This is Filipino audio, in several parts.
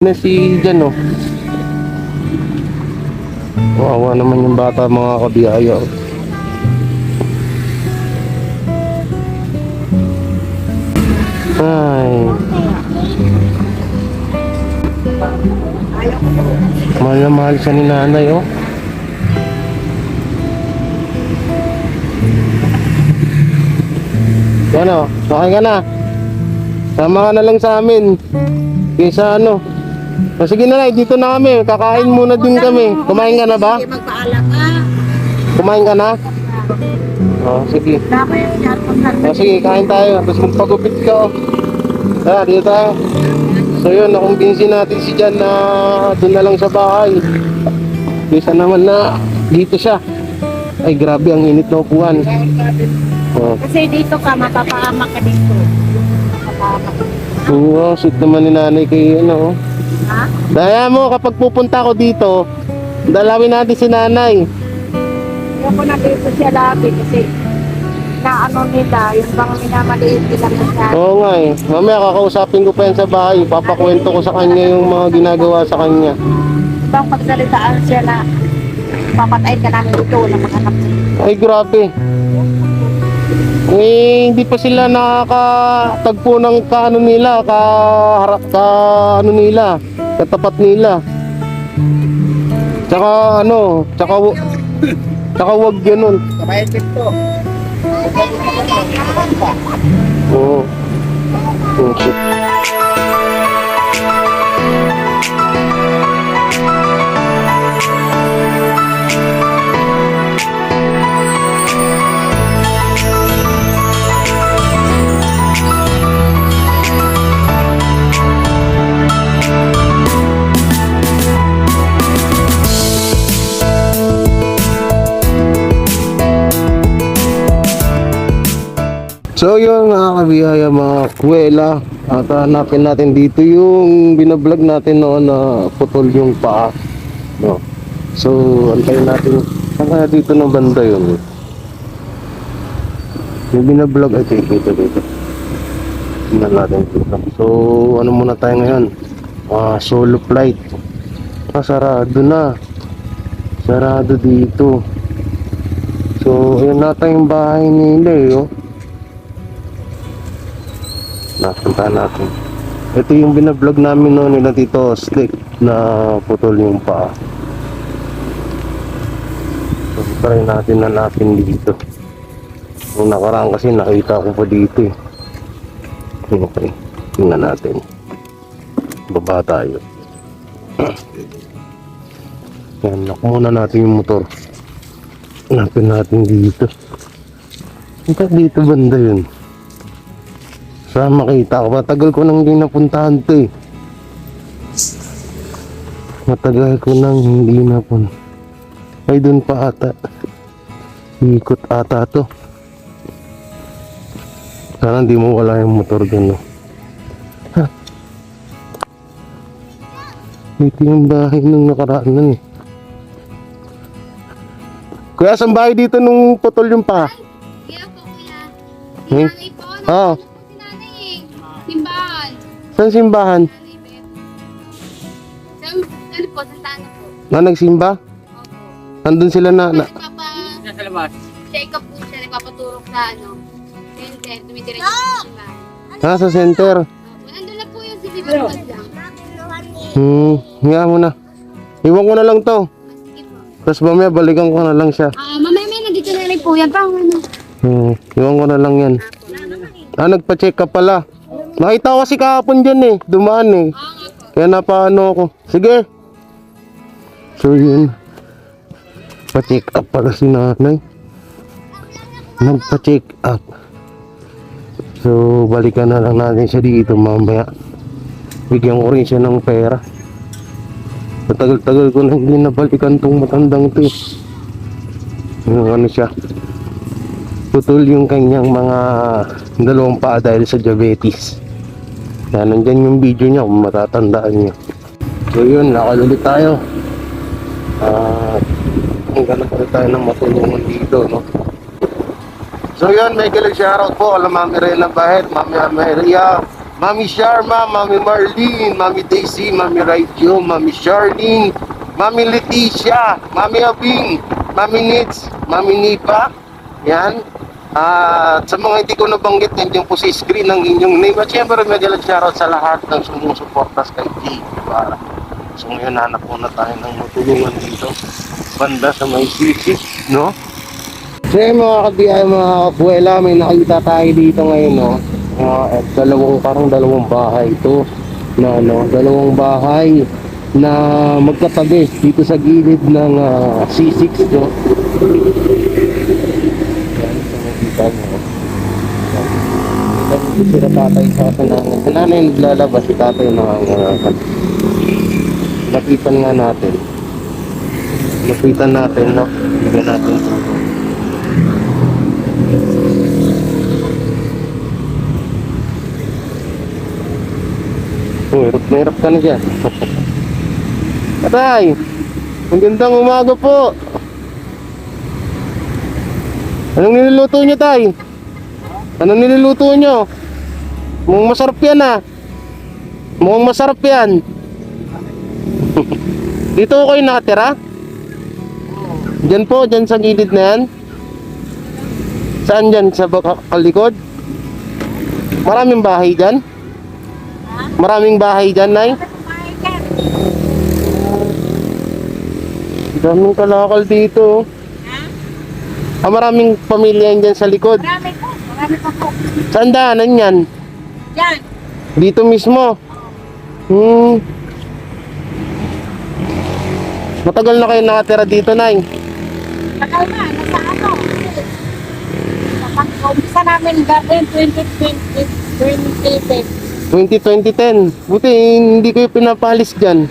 Na si Jan, oh. Wawa naman yung bata, mga kabiyaya, oh. Ay. Mahal na mahal siya ni nanay, oh. Ano? Okay ka na? Sama ka na lang sa amin. Kaysa ano? O sige na lang, dito na kami. Kakain muna din kami. Kumain ka na ba? Magpaalam ka. Kumain ka na? O sige. O sige, kain tayo. Tapos magpagupit ka, oh. Tara, dito tayo. So yun, nakumbinsin natin si Jan na doon na lang sa bahay. Kaysa naman na dito siya. Ay grabe, ang init na upuan. Oh. Kasi dito ka, mapapaamak ka dito. Mapapaamak. Oo, sweet naman ni nanay kay ano. Ha? Daya mo, kapag pupunta ako dito, dalawin natin si nanay. Yung ko na dito siya labi kasi na ano nila, yung bang minamaliit nila sa Oo nga eh. Mamaya kakausapin ko pa yan sa bahay. Papakwento ko sa kanya yung mga ginagawa sa kanya. ibang pagsalitaan siya na papatayin ka namin dito na maghanap sa dito. Ay grabe. Eh, hindi pa sila nakakatagpo ng kaano nila, kaharap ka ano nila, katapat nila. Tsaka ano, tsaka wag ganun. Kabayan dito. Oo. Oh, shit. So yun mga kabiyaya, mga kuwela, at hanapin natin dito yung binablog natin noon na putol yung paa, no? So antayin natin saan kaya dito ng banda yun. Yung binablog ay dito tingnan natin dito. So ano muna tayo ngayon, solo flight. Sarado na, sarado dito. So yun nata yung bahay nila eh, oh. Napuntahan natin. Ito yung binablog namin noon nila Tito Slick na putol yung paa. So try natin hanapin dito. Nung nakaraan kasi nakita ko pa dito eh. Okay, tingnan natin. Baba tayo. Yan, lock muna natin yung motor. Hanapin natin dito. Saan dito banda yun? Saan makita ko? Matagal ko nang hindi napuntahan to eh. Matagal ko nang hindi napuntahan. Ay dun pa ata. Ikot ata to. Sana hindi mo wala yung motor dun, no? Ha? Ito yung bahay nung nakaraan nun eh. Kuya, saan bahay dito nung putol yung pa? Kaya po kuya. Hmm? Sinanay po. Oo. Si nanay eh. Simbahan. Saan simbahan? Nanay ba yun? Ano po, sa tana po. Na nagsimba? Opo. Nandun sila na Sa labas. Check up po siya. Nagpapaturok sa ano. Center. Tumidiretso sa simbahan. sa center. Opo. Nandun na po yung sinibahan lang. Nga mo na. Iwan ko na lang to. Sige po. Tapos mamaya balikan ko na lang siya. Mamaya may nandito na rin po yan. Iwan ko na lang yan. Nagpa-check up pala. Nakita ko kasi kahapon dyan eh. Dumaan eh. Kaya napaano ako. Sige. So yun. Pa-check up pala si nanay. Nagpa-check up. So balikan na lang natin siya dito mamaya. Bigyan ko rin siya ng pera. Matagal-tagal ko na hindi nabalikan tong matandang to eh. Yung ano siya. Putol yung kanyang mga dalawang paa dahil sa diabetes. Kaya nandyan yung video niya kung matatandaan niyo. So yun, lakad ulit tayo. Hanggang ulit tayo ng matulungan dito, no? So yun, may kilig shoutout po. Alam Mami Reyna Bahet, Mami Ameria, Mami Sharma, Mami Marlene, Mami Daisy, Mami Raijo, Mami Charlene, Mami Leticia, Mami Abing, Mami Nits, Mami Nipa. Yan. At sa mga hindi ko nabanggit, nandiyan po sa screen ng inyong name. At syempre, magalang shoutout sa lahat ng sumusuportas kay G. Para. So ngayon, hanap muna tayo ng matulungan dito. Banda sa may sisig, no? So yun, mga kabiyay, mga kabuela, may nakita tayo dito ngayon, no? At dalawang bahay ito na dalawang bahay na magkatabi dito sa gilid ng C6, no? Yan, so makita mo. Dito sila tatay sa kasanangan. Si nanay naglalabas, si tatay nangangakan. Lapitan nga natin. Lapitan natin, no? Bigyan natin ito. Oh, hirap ka na dyan. Tatay, magandang umaga po. Anong niluluto nyo, tay? Anong niluluto nyo? Mukhang masarap yan, ah. Mukhang masarap yan. Dito ko kayo nakatira? Diyan po, diyan sa gilid na yan. Saan dyan? Sa kalikod? Maraming bahay dyan? Maraming bahay dyan, Nay? Daming kalakal dito. Maraming pamilya yan dyan sa likod. Marami pa po. Saan daanan yan? Yan. Dito mismo? Matagal na kayo nakatira dito, Nay? Tagal na, nasa ano. Umpisa namin gawin 2010. 2010. Buti hindi kayo pinapalis dyan.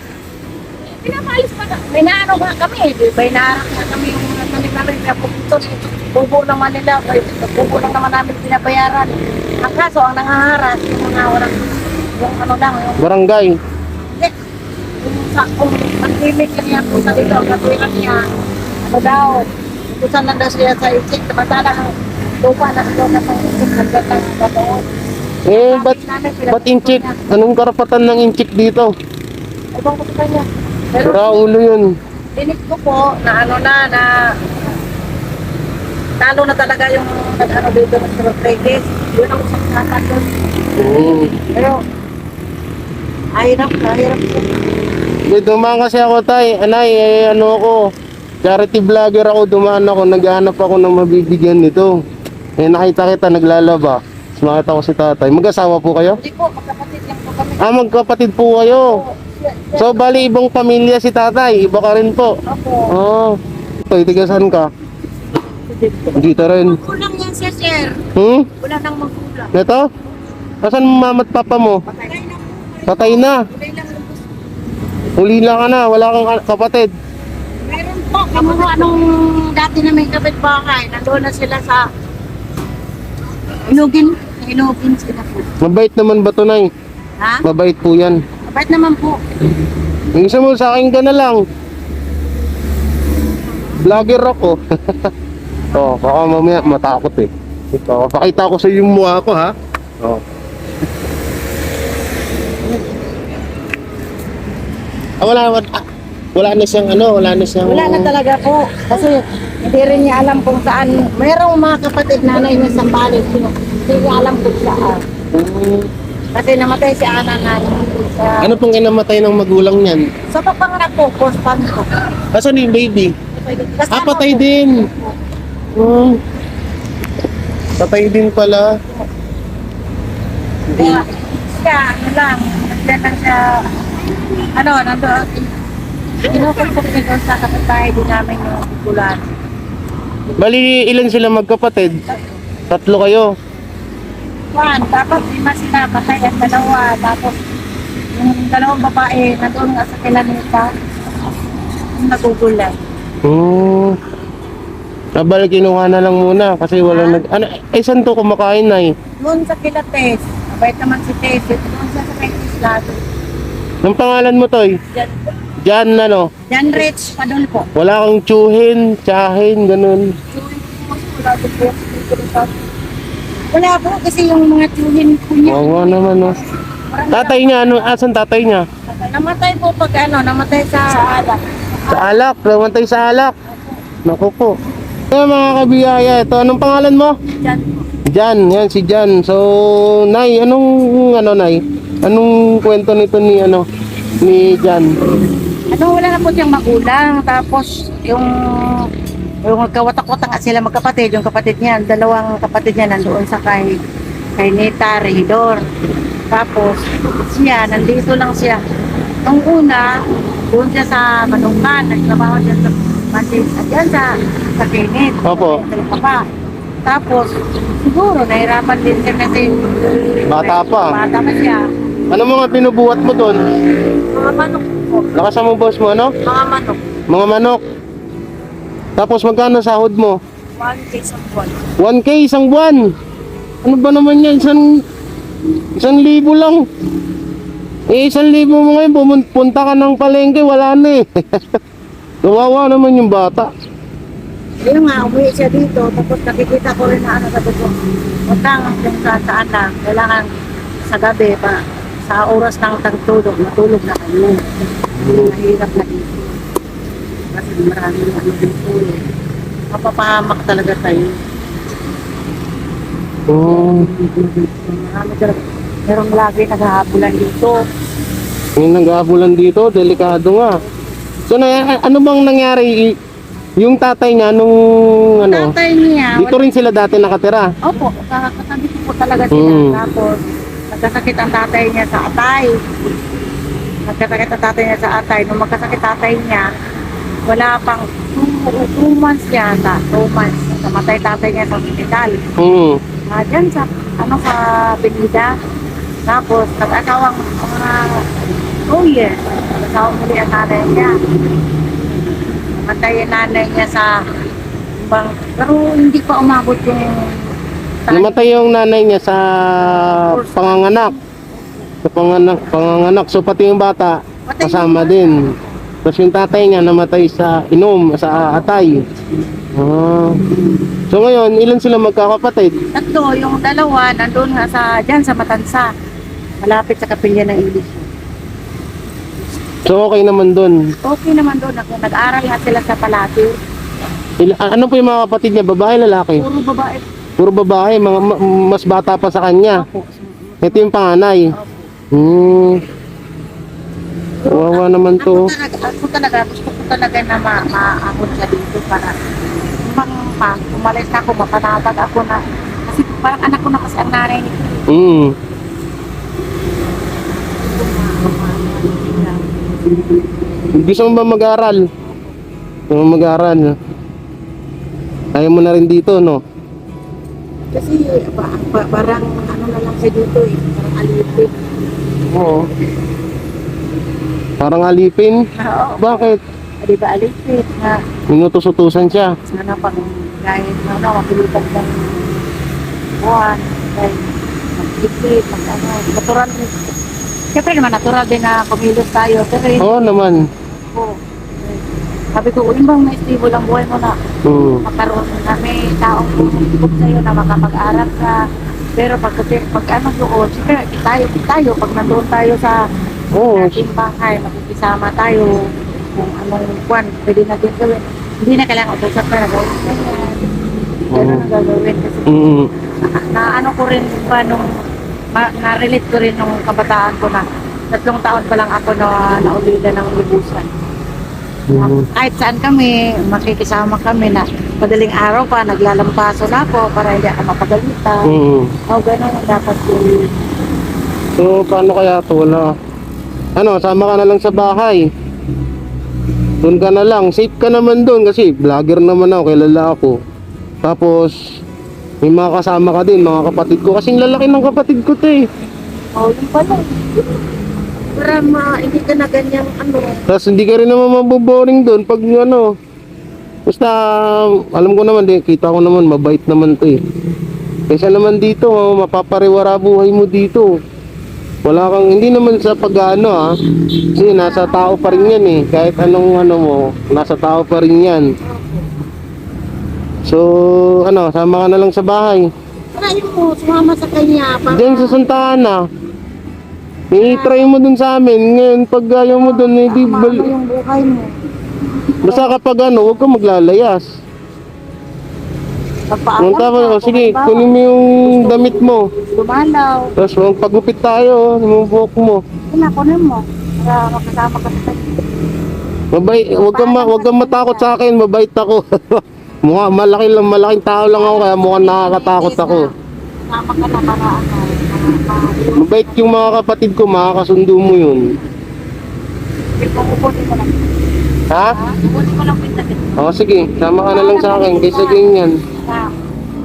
Pinamalis pa na. May naano nga kami. May naarap na kami yung namin namin. Bubo naman nila. Bubo lang naman namin pinabayaran. Ang kaso, ang nangaharas, yung mga walang, yung ano lang, yung Barangay. kung pandemic kanya po sa dito, katuwiran niya, ano daw, kusan lang daw siya sa isip, samantala ang lupa na ito na pang isip, nagdatang babaon. Ba't inchik? Anong karapatan ng inchik dito? Ibang ko sa kanya. Pero Sira ulo yun. dinig ko po na ano na talo na talaga yung ano dito ng Rodriguez. Yun ang isang kakat doon. Pero, hirap po. Dumaan kasi ako, tay. Anay, ano ako, charity vlogger ako, dumaan ako, naghahanap ako ng mabibigyan nito. Nakita kita, naglalaba. Tapos makita ko si tatay. Mag-asawa po kayo? Hindi po, magkapatid lang po kami. Magkapatid po kayo. So, bali, ibang pamilya si tatay. Iba ka rin po. Opo. Tay, tigasan ka? Dito rin. Kulang yan siya, sir. Wala nang magkulang. Ito? Asan mama at papa mo? Patay na po. Patay na. Kulay lang lubos. Ulila ka na. Wala kang kapatid. Meron po, kamuha nung dati na may kapitbahay. Nandoon na sila sa Inugin sila po. Mabait naman ba ito, Nay? Ha? Mabait po yan. Mabait naman po. Yung isa mo, sa akin ka na lang. Vlogger ako. Baka mamaya matakot eh. Ito, pakita ko sa yung mukha ko, ha? Wala na siyang Wala na talaga po. Kasi hindi rin niya alam kung saan. Mayroong mga kapatid nanay niya sa Bali. Hindi niya alam kung saan. Kasi namatay si Ana na. Ano pong inamatay ng magulang niyan? Sa papanganak po, postan ko. Asan yung baby? Kasama Patay po. din. Patay din pala. Kaya, ano lang, nandiyan lang siya, nandoon, kinukumpok niya doon sa kapitbahay din namin yung bulan. Bali, ilan sila magkapatid? 3 kayo. Tapos lima sila, patay at 2, tapos yung 2 babae, nandoon nga sa kilanita, yung nagugulan. Bali, kinuha na lang muna kasi wala saan to kumakain, Nay? Doon sa Kilates, mabait naman si Tess, doon siya sa Kaitis Lado. Anong pangalan mo, Toy? Jan, ano? Jan Rich, Padulpo. Wala kang tsuhin, tsahin, ganun. Wala doon po, dito sa Wala po kasi yung mga tiyuhin po niya. Oo naman, no. Tatay niya, ano, asan tatay niya? Namatay po pag namatay sa alak. Sa alak, namatay sa alak. Naku po. Kaya mga kabiyaya, ito, anong pangalan mo? Diyan po. Jan, yan si Jan. So, Nay, Nay? Anong kwento nito ni Jan? Wala na po siyang magulang. Tapos, yung kawatak-watak nga sila magkapatid. Yung kapatid niya, dalawang kapatid niya nandoon sa kay Nita, Regidor. Tapos, siya, nandito lang siya. Nung una, doon siya sa Manungkan. Nagtrabaho siya sa Mandis. At yan sa Kinit. Opo. Tapos, siguro, nahirapan din siya kasi Bata pa. bata pa siya. Ano mga pinubuhat mo doon? Mga manok po. Lakasan mo boss mo, ano? Mga manok. Mga manok. Tapos magkano sahod mo? 1 case of one. 1K isang buwan. Ano ba naman yan? Isang libo lang. 1,000 mo ngayon, pumunta ka ng palengke, wala na eh. Kawawa naman yung bata. Yung nga, umuwi siya dito, tapos nakikita ko rin na sabi ko, utang yung sa anak, kailangan sa gabi pa, sa oras ng tagtulog, matulog na kami. Mahirap na dito. Kasi maraming dito eh. Mapapahamak talaga tayo. Oh, Marami talaga. Merong lagi naghahabulan dito. yung nag-aabulan dito, delikado nga. So, ano bang nangyari? Yung tatay niya, Tatay niya, dito rin sila dati nakatira. opo, katabi ko po talaga sila. Tapos, nagkasakit ang tatay niya sa atay. Nagkasakit ang tatay niya sa atay. Nung magkasakit tatay niya, wala pang 2 months yata. 2 months. Namatay tatay niya sa hospital. Diyan sa Benida. Tapos, nag-asawang mga 2 years. Nag-asawang muli ang nanay niya. Namatay yung nanay niya sa pero hindi pa umabot yung Namatay yung nanay niya sa panganganak. Sa panganganak. So pati yung bata kasama din. Tapos yung tatay niya namatay sa sa atay. So ngayon, ilan sila magkakapatid? Tatlo, yung dalawa nandun nga dyan sa Matansa. Malapit sa kapilya ng Ilis. So okay naman dun. Okay naman doon. Nag-aral nga sila sa Palati. Ano po yung mga kapatid niya? Babae, lalaki? Puro babae. Puro babae, mas bata pa sa kanya. Opo. Ito yung panganay. Kawawa naman to. Gusto ko talaga na maabot siya dito para umalis na ako, mapanatag ako na. Kasi parang anak ko na kasi ang nanay nito. Gusto mo ba mag-aral? Gusto mo mag-aral? Ayaw mo na rin dito, no? Kasi parang na lang siya dito eh. Parang alipin. Oo. Parang alipin? Oo. Bakit? Di ba alipin na Minutos-utusan siya. sana pang kahit mapilitan ng buwan, kahit mag-ipit, natural. Siyempre naman, natural din na kumilos tayo. Pero Oo naman. sabi ko, uling bang may stable ang buhay mo na makaroon na may taong pumupot sa'yo na makapag-aral ka. Pero pag doon, siyempre tayo, pag nandoon tayo sa ating bahay, makikisama tayo kung anong buwan, pwede na din gawin. Hindi na kailangan utusap na gawin na yan. Gano'n ang gagawin kasi na ko rin ba na-relate ko rin nung kabataan ko na 3 taon pa lang ako na naulila ng lubusan. Kahit saan kami, makikisama kami na madaling araw pa, naglalampaso na ako para hindi ako mapagalitan. Gano'n ang dapat yun. So, paano kaya ito? Wala. Sama ka na lang sa bahay. Doon ka na lang. Safe ka naman doon kasi vlogger naman ako, kilala ako. Tapos, may mga kasama ka din, mga kapatid ko. Kasing lalaki ng kapatid ko to eh. Yun pala. Para hindi ka na ganyang Tapos hindi ka rin naman maboboring doon pag basta alam ko naman din, kita ko naman mabait naman to eh. Kaysa naman dito, mapapariwara buhay mo dito. Wala kang, hindi naman sa pag-ano kasi nasa tao pa rin yan eh. Kahit anong mo, nasa tao pa rin yan. So, sama ka na lang sa bahay. Try mo, sumama sa kanya. Para Diyan sa Santa Ana. I-try mo dun sa amin. Ngayon, pag ayaw mo dun, hindi maano yung buhay mo. basta kapag ano, huwag kang maglalayas. Pagpaalam Tapos, sige, kunin mo yung damit mo. Dumalaw. Tapos, pagupit tayo, yung buhok mo. Wala, kunin mo. Para makasama ka sa kanya. Mabait, huwag kang matakot sa akin, mabait ako. Malaking tao lang ako, kaya mukhang nakakatakot ako. Sama ka na para ano. Mabait yung mga kapatid ko, makakasundo mo yun. Kukunin mo lang. Ha? Kukunin mo lang pinagin. O sige, sama ka na lang sa akin, kaysa ganyan.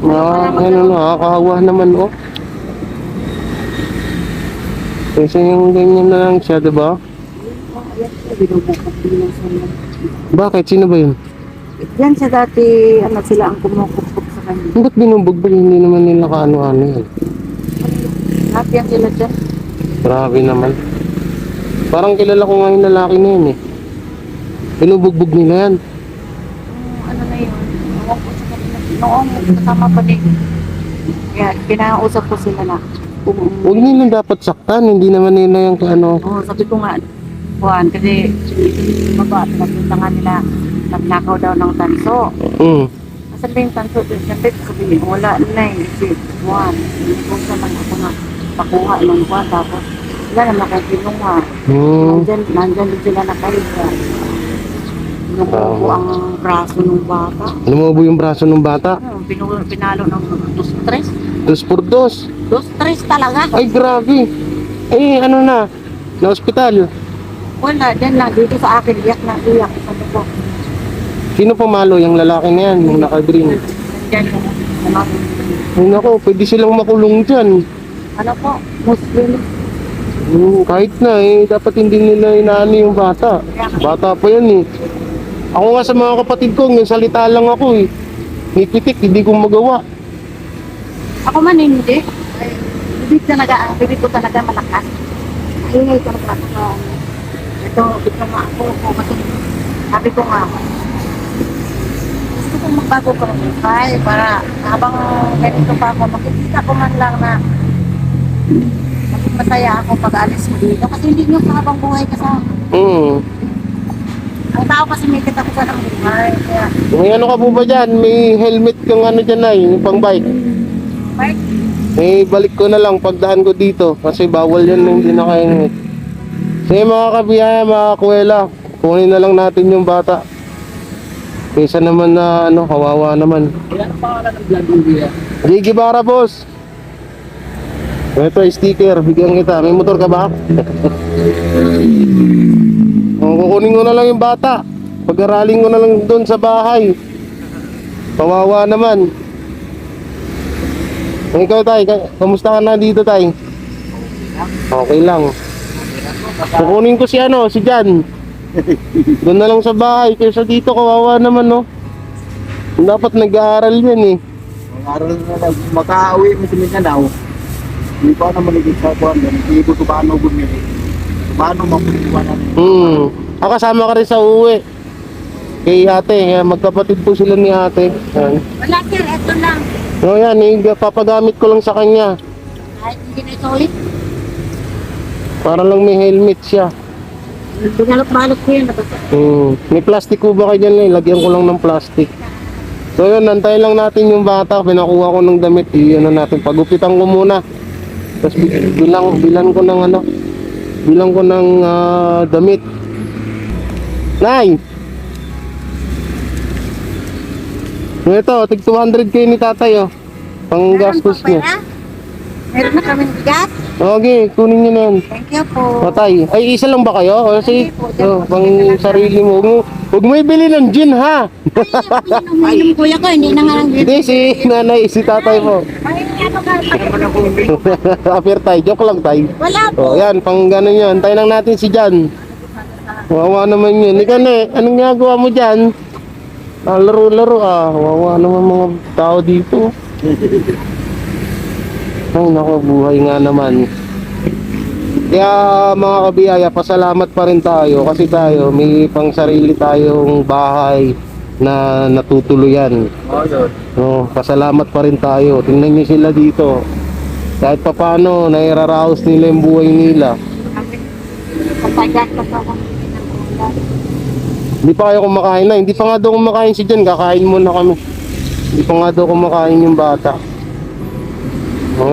Ano, nakakahawa naman, oh. Kaysa yung ganyan na lang siya, diba? Bakit? Sino ba yun? Yan siya dati, ano sila ang kumukupok sa kanya. Ba't binubugbog? Hindi naman nila kaano-ano yan. Lahat yan sila dyan. Grabe naman. Parang kilala ko nga yung lalaki na yun eh. Binubugbog nila yan. Ano na yun? Noong ko sa kanila. Noong kasama pa din. Kaya pinausap ko sila na. Huwag nilang dapat saktan, hindi naman nila yung ano. Oo, sabi ko nga, Juan, kasi baba, nakita nga nila, nagnakaw daw ng tanso. Asan ba yung tanso? Siyempre, sabihin, wala na eh. Si Juan, hindi ko naman ako na pakuha ng Juan. Tapos, wala naman kayo kinuha. Nandyan din sila nakahiga. Lumubo ang braso ng bata. Lumubo yung braso ng bata? Pinalo ng 2-3. 2x2. 2-3 talaga. Ay, grabe. Eh, ano na? Na ospital. Wala, dyan lang. Dito sa akin, iyak na iyak. Sabi ko, Sino pumalo? Yung lalaki na yan, yung naka-green. dyan lang. Ay, nako, pwede silang makulong dyan. Ano po? Muslim. Kahit na eh, dapat hindi nila inaani yung bata. Bata pa yan eh. Ako nga sa mga kapatid ko, yung salita lang ako eh. Nipitik, hindi ko magawa. Ako man hindi. Ay, bibig ko talaga malakas. Ay, talaga ako na, ito, bigla nga ako, kasi sabi ko nga, gusto kong magbago ko ng buhay para habang ganito pa ako, makikita ko man lang na maging masaya ako pag-alis ko dito. Kasi hindi nyo sa habang buhay kasama. Ang tao kasi may kita ko sa ng buhay. Kaya, May ano ka po ba dyan? May helmet kang ano dyan ay, yung pang bike. Mike, Eh, balik ko na lang pagdaan ko dito kasi bawal yan na hindi naka-helmet. Sige mga kabiyaya, mga kuwela, kunin na lang natin yung bata. Kaysa naman na ano, kawawa naman. Kaya ang pangalan ng vlog mo kuya? Gigi Bara, boss. Ito sticker, bigyan kita. May motor ka ba? Kukunin ko na lang yung bata. Pag-aralin ko na lang doon sa bahay. Kawawa naman. Ikaw tay, kamusta ka na dito tay? Okay lang. Kukunin ko si ano, si Jan. Doon na lang sa bahay, kaysa dito kawawa naman no. Dapat nag-aaral yan eh. Ang araw na makauwi mo sa Mindanao, hindi pa naman naging sa kuwan doon. Hindi ko paano bumili. Paano mapuliwanan. Kasama ka rin sa uwi. Kay ate, magkapatid po sila ni ate. Yan. wala sir, ito lang. So yan, papagamit ko lang sa kanya. Kahit hindi na ito ulit. Para lang may helmet siya. Binalot-balot ko yun. May plastic ko ba kayo dyan? Lagyan ko lang ng plastic. So yun, nantayin lang natin yung bata. Pinakuha ko ng damit. Ano natin, pagupitan ko muna. Tapos bilang ko ng ano, bilang ko ng damit. Nay! Ito, tig 200k ni tatay oh. Pang gastos niya. Meron na kaming bigas. Okay, kunin niyo na yan. Thank you po. Patay. Ay, isa lang ba kayo? O, sige. Hindi po, dyan po. Pang sarili mo. Huwag mo ibili ng gin, ha? Ay, yung kuya ko, hindi na nga lang Hindi, si nanay, si tatay mo. Ay, ano ka? Apir tayo. Joke lang tayo. Wala O, po. yan. Pang gano'n yan. Tayo lang natin si Jan. Wawa naman yun. Ikaw na anong ginagawa mo dyan? Laro-laro Wawa naman mga tao dito. Ay, naku, buhay nga naman. Kaya mga kabiyaya, pasalamat pa rin tayo kasi tayo may pang sarili tayong bahay, na natutuluyan. Yun. No, pasalamat pa rin tayo. Tingnan niyo sila dito. Kahit papaano, nairaraos nila yung buhay nila. Kapagat pa ako. Hindi pa kayo kumakain na. Hindi pa nga daw kumakain si Jan. Kakain muna kami. Hindi pa nga daw kumakain yung bata. Oh,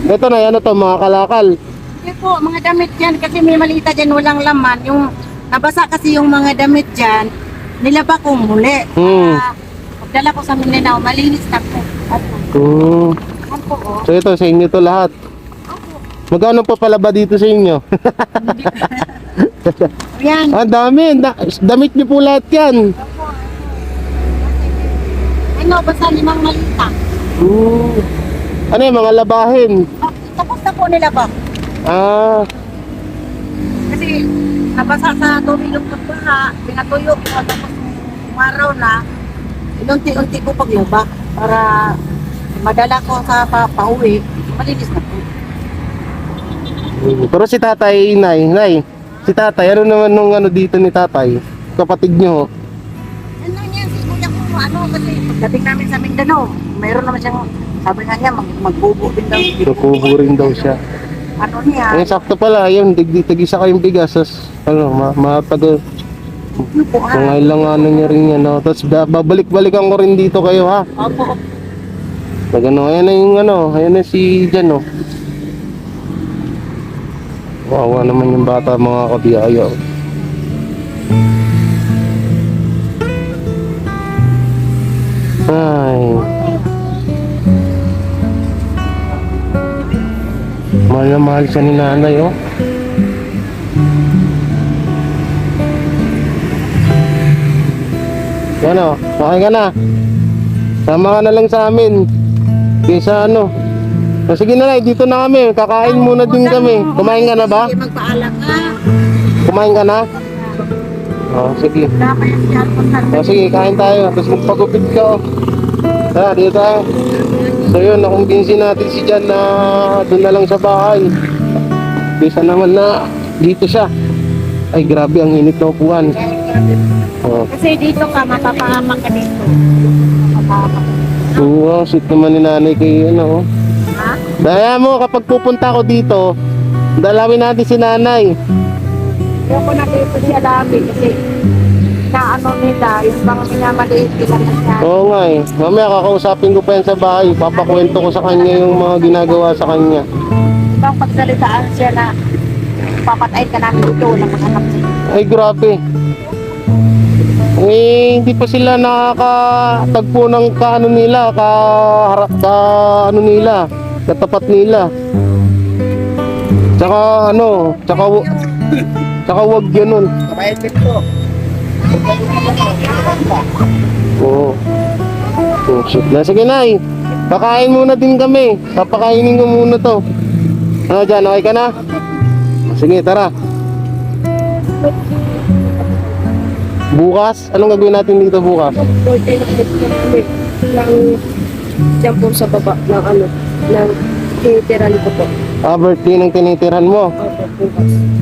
ito na, ano to, mga kalakal. Hindi po, mga damit dyan, kasi may malita dyan, walang laman. Yung nabasa kasi yung mga damit dyan, nilaba ko muli. Pagdala ko sa Mindanao, malinis na po. Ano po, oh. So ito, sa inyo to lahat. Magkano pa pala ba dito sa inyo? Yan. Ah, dami. Damit niyo po lahat yan. Ano, basta 5 malita. Ano yung mga labahin? Tapos na po nila ba? Ah, Kasi nabasa sa tubig yung pagbaha, pinatuyo ko, tapos umaraw na, inunti-unti ko paglaba para madala ko sa pauwi, malinis na po. pero si tatay, nay, si tatay, ano naman nung ano dito ni tatay? Kapatid nyo. Ano niya, si kuya ko, ano, kasi pagdating namin sa Mindanao, mayroon naman siyang, sabi nga niya, magbubo din daw. Nakubo rin daw siya. Ano niya, Ang sakto pala, yun, tig-isa kayong bigas, tas, ano, matagal. yun po, Mga ilang ano niya rin yan, no? Tapos babalik-balikan ko rin dito kayo, ha? Opo. Pag ano, ayan na yung ano, ayan na si Jan, no? Wawa naman yung bata, mga kabiyaya. Oh. Ay. Mahal na mahal siya ni nanay, oh. Ano, okay ka na? Sama ka na lang sa amin. Kaysa ano. O, sige na lang, dito na kami. Kakain muna din kami. Kumain ka na ba? Sige, magpaalam ka. Kumain ka na? O, sige. Wala pa yan siya, O, sige, kain tayo. Tapos magpagupit ka, oh. Tara, dito tayo. So yun, nakumbinsin natin si Jan na doon na lang sa bahay. Kaysa naman na dito siya. Ay, grabe, ang init na upuan. O, Kasi dito ka, mapapahamak ka dito. Mapapahamak. oo, sweet naman ni nanay kay ano, oh. Ha? Daya mo, kapag pupunta ako dito, dalawin natin si nanay. Yung ko nakita siya labi kasi na ano nila, yung mga minamaliit nila na siya. Oo nga eh. Mamaya kakausapin ko pa yan sa bahay. Papakwento ko sa kanya yung mga ginagawa sa kanya. Ibang pagsalitaan siya na papatayin ka namin ito ng mga anak niya. Ay, grabe. Eh, hindi pa sila nakakatagpo ng kaano nila, ano nila, katapat nila. Tsaka ano, tsaka wag ganun. Kabayan ko. Oo. Oh, shit na. Sige, Nay. Kakain muna din kami. Papakainin ko muna to. Ano dyan? Okay ka na? Sige, tara. Bukas? Anong gagawin natin dito bukas? Birthday na kami ng dyan po sa baba ng ano, ng tinitiran ko po. Ah, birthday ng tinitiran mo. Opo,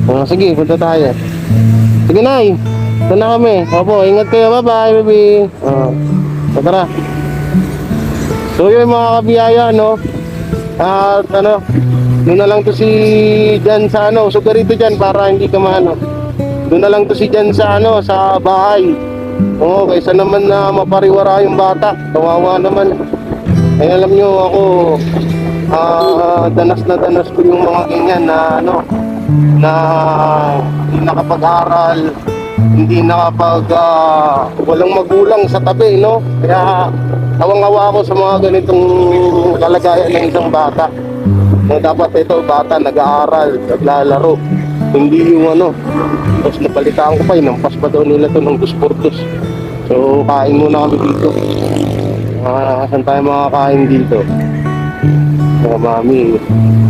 bukas. Sige, punta tayo. Sige, Nay. Ito na kami. Opo, ingat kayo. Bye-bye, baby. Tara. So yun mga kabiyaya, no? At ano, doon na lang to si Jan sa ano, sugar rito dyan para hindi ka maano. Doon na lang to si Jan sa ano, sa bahay. Oo, kaysa naman na mapariwara yung bata. Kawawa naman. Ay alam nyo ako, danas na danas ko yung mga ganyan na ano, na hindi nakapag-aral, hindi nakapag walang magulang sa tabi, no? Kaya awang-awa ako sa mga ganitong kalagayan ng isang bata. Na dapat ito, bata nag-aaral, naglalaro. Hindi yung ano. Tapos napalitaan ko pa, inampas pa daw nila to ng 2x2. So kain muna kami dito. Saan tayo makakain dito? Mga mami.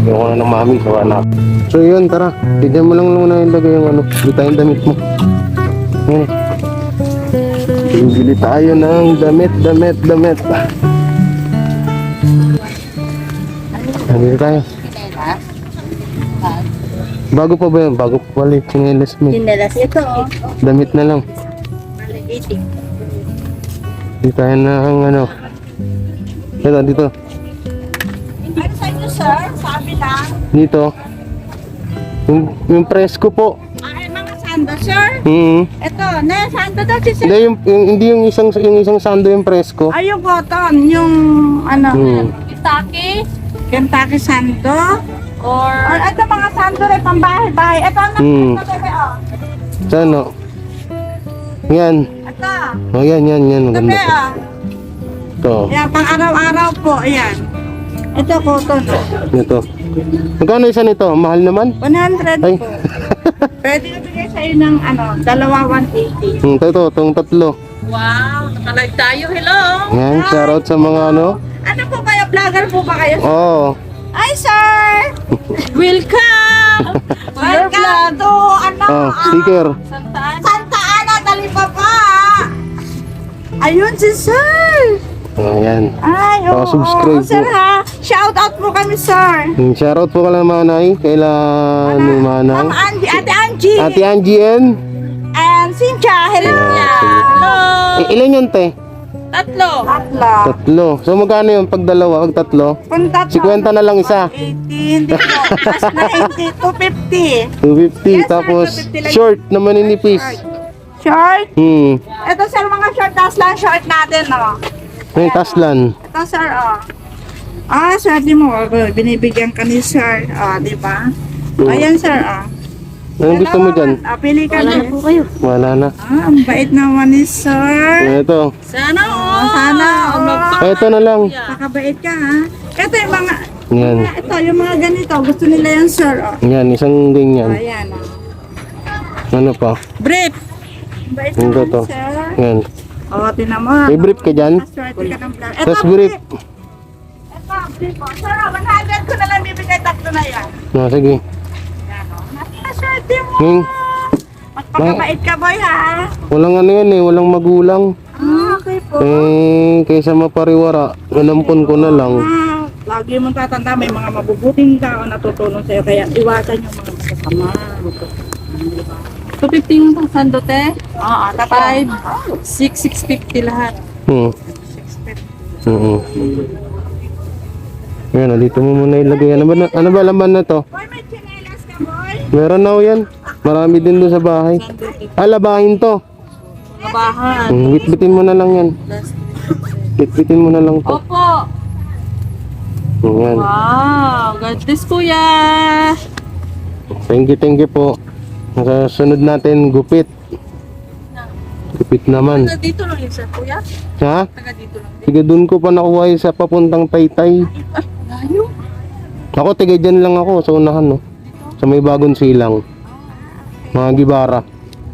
Yung ko na ng mami sa anak. So yun, tara. Tignan mo lang muna yung lagay yung ano. Bili tayong damit mo. Yan. Bili tayo ng damit. Bili tayo. Bago pa ba yun? Bago pa pala yung chinelas mo. Tinalas ito, oh. Damit na lang. Maliitik. Dito tayo ng ano. Dito. Ano sa inyo, sir? Sabi lang. Dito. Yung presko po. Ay, mga sando, sir. Ito, sando daw si sir. Hindi, hindi yung isang sando yung presko. Ay, yung cotton, yung ano, Kentucky sando. Or ito mga sando rin, pambahay-bahay. Ito ang nakita, bebe, oh. Saan o? Yan. Ito. Oh, yan. Maganda Bebe, to. oh. Ito. Yan, pang araw-araw po, ayan. Ito, cotton. Ito. Magkano isa nito? Mahal naman? 100 Ay. po. Pwede ibigay sa'yo ng dalawa 180. Ito, itong tatlo. Wow, nakalive tayo. Hello. Yan, shoutout sa mga ano. Ano po kayo? Vlogger po ba kayo? Oo. Ay, sir! Welcome! Welcome to, Sticker. Santa Ana, Talipapa! Ayun si sir! Ayan. Ay, oo. Subscribe Sir po. ha, shout out po kami, sir. Shoutout po kala Manay. Kaila ni Manang. Ate Angie. Ate Angie and? And Cynthia. Hello. Hello. Ilan yun, te? Tatlo. Tatlo. So magkano yung pag dalawa, pag tatlo? Kung tatlo. 50 na lang isa. 80, hindi po. Mas na 80, 250. 250. Yes, sir, Tapos 250 lang. short na maninipis. Short. Ito Sir, mga short, tas lang short natin, no? yung taslan. Ito, sir, sir, di mo, binibigyan ka ni sir, di ba? Ayan, sir, Anong gusto mo dyan? Pili ka na. Wala na. Ang bait naman ni sir. Ito. Sana, sana, Ito na lang. Pakabait ka, ha? Ito yung mga, Yan. ito, yung mga ganito, gusto nila yan, sir, Yan, isang ganyan. Ayan, Ano pa? Brief. Bait Yung naman, to. sir. Yan. Tinan mo. May brief ka dyan? Swerte ka ng vlog. Tapos brief. Ito, brief po. Sir, 100 ko na lang bibigay, tatlo na yan. No, sige. Naswerte mo. Magpakabait ka, boy, ha? Walang ano yan eh, walang magulang. Okay po. Kaysa mapariwara, inampon ko na lang. Lagi mong tatanda, may mga mabubuting tao natutulong sa'yo, kaya iwasan yung mga masasama. 250 yung pang sandote. Oo, tapos. 650 lahat. Yan, dito mo muna ilagay. Ano ba laman na to? Boy, may chinelas ka, boy? Meron na ho yan. Marami din doon sa bahay. Labahin to. Kabahan. Bitbitin mo na lang yan. Bitbitin mo na lang to. Opo. Yan. Wow. God bless, kuya. Thank you po. Sa sunod natin, gupit. Gupit naman. Taga dito lang yun, sir, kuya. Ha? Taga dito lang. Tiga doon ko pa nakuha yung sa papuntang Taytay. Layo. Ako, tiga dyan lang ako sa unahan, no? Sa may bagong silang. Mga gibara.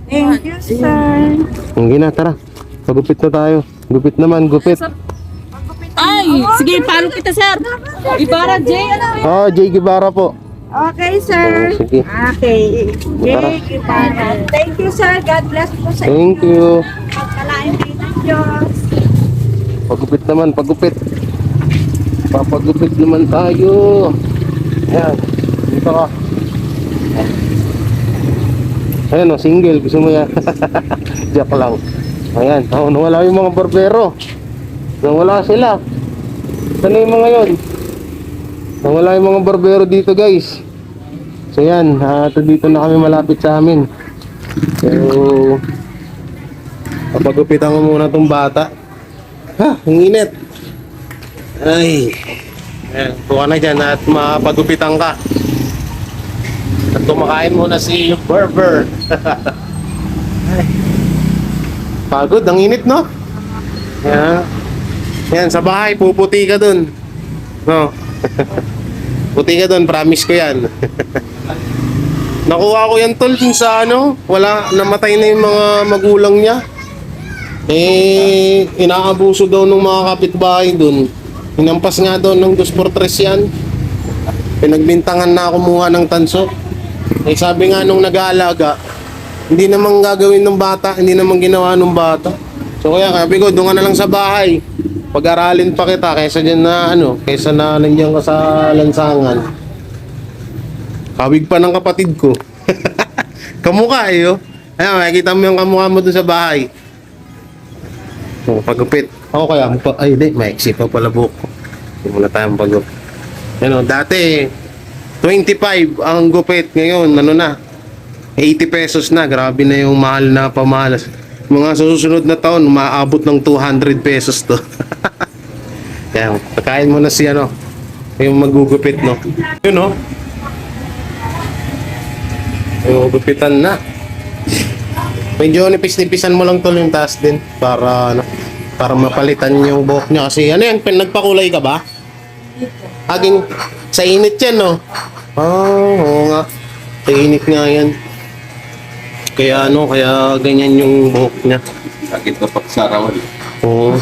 Thank you, sir. Hindi na, tara. Pagupit na tayo. Gupit naman, gupit. Ay, sige, follow kita, sir. Ibarra J, ano? Jay Gibara po. Okay, sir. Sige. Okay. Tara. Thank you, sir. God bless po sa Thank you. pagkalain ng Diyos. Pagupit naman, pagupit. Papagupit naman tayo. Yan. Dito ka. Ayan o, single. Gusto mo yan? Jack lang. Ayan. Nawala yung mga barbero. Nawala sila. Saan na yung mga yun? Nawala yung mga barbero dito, guys. So yan. Dito na kami malapit sa amin. So, papagupitan ko muna tong bata. Ang init. Ay. Ayan, buka na dyan at mapagupitan ka. At kumakain muna si Berber. Ay. Pagod, ang init, no? Yan. Yan, sa bahay, puputi ka dun. No? Puti ka dun, promise ko yan. Nakuha ko yan, tol, kung sa ano, wala, namatay na yung mga magulang niya. Inaabuso daw ng mga kapitbahay dun. Hinampas nga daw ng 2x3 yan. Pinagbintangan na kumuha ng tanso. Sabi nga nung nag-aalaga, hindi naman gagawin ng bata, hindi naman ginawa ng bata. So kaya sabi ko, doon ka na lang sa bahay. Pag-aralin pa kita kaysa dyan na kaysa na nandiyan ka sa lansangan. Kawig pa ng kapatid ko. Kamukha eh, oh. Ayan, makikita mo yung kamukha mo doon sa bahay. Oh, pagupit. Ako kaya, ay hindi, maiksi pa pala buhok ko. Hindi muna tayong pagupit. Ano, dati, 25 ang gupit. Ngayon, ano na, 80 pesos na. Grabe na yung mahal na pamahalas. Mga susunod na taon, maabot ng 200 pesos to. Kaya, pagkain mo na si ano, yung magugupit, no? Yun, no? Yung gupitan na. Medyo nipis-nipisan mo lang tol yung taas din para ano, para mapalitan yung buhok niya kasi ano yan, nagpakulay ka ba? Aging sa init yan, no? Oo nga. Sa init nga yan. Kaya ano, kaya ganyan yung buhok niya. Sakit na pagsarawan. Oo.